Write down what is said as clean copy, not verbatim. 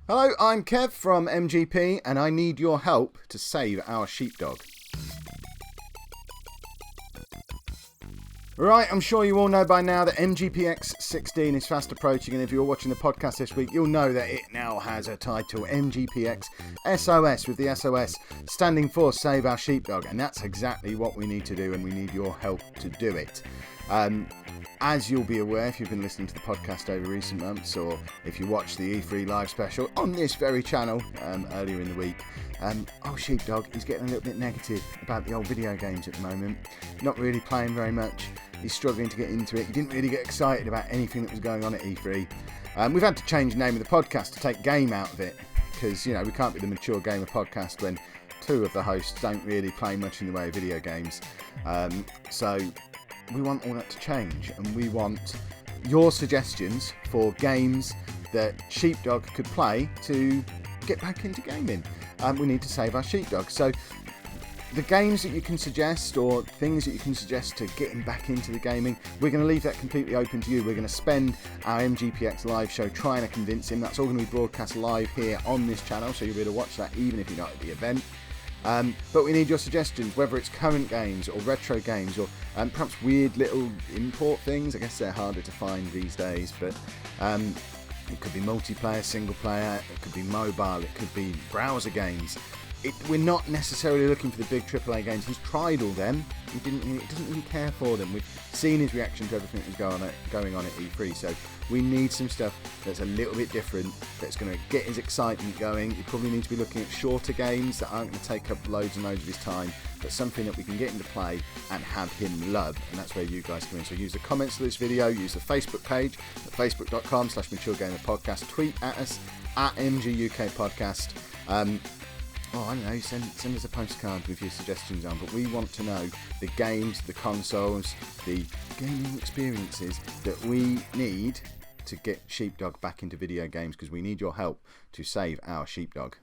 Hello, I'm Kev from MGP and I need your help to save our sheepdog. Right, I'm sure you all know by now that MGPX 16 is fast approaching, and if you're watching the podcast this week, you'll know that it now has a title, MGPX SOS, with the SOS standing for Save Our Sheepdog, and that's exactly what we need to do, and we need your help to do it. As you'll be aware if you've been listening to the podcast over recent months, or if you watched the E3 live special on this very channel earlier in the week, old Sheepdog is getting a little bit negative about the old video games at the moment. Not really playing very much. He's struggling to get into it. He didn't really get excited about anything that was going on at E3. We've had to change the name of the podcast to take game out of it, because, you know, we can't be the Mature Gamer podcast when two of the hosts don't really play much in the way of video games. So we want all that to change, and we want your suggestions for games that Sheepdog could play to get back into gaming. We need to save our Sheepdog. So the games that you can suggest, or things that you can suggest to get him back into the gaming, we're going to leave that completely open to you. We're going to spend our MGPX live show trying to convince him. That's all going to be broadcast live here on this channel, so you'll be able to watch that even if you're not at the event. But we need your suggestions, whether it's current games or retro games, or perhaps weird little import things. I guess they're harder to find these days, but it could be multiplayer, single player, it could be mobile, it could be browser games. We're not necessarily looking for the big AAA games. He's tried all them. He doesn't really care for them. We've seen his reaction to everything that's going on at E3. So we need some stuff that's a little bit different, that's going to get his excitement going. You probably need to be looking at shorter games that aren't going to take up loads and loads of his time, but something that we can get him to play and have him love. And that's where you guys come in. So use the comments to this video, use the Facebook page at facebook.com/MatureGamerPodcast, tweet at us at MGUKPodcast. I don't know, send us a postcard with your suggestions on, but we want to know the games, the consoles, the gaming experiences that we need to get Sheepdog back into video games, because we need your help to save our Sheepdog.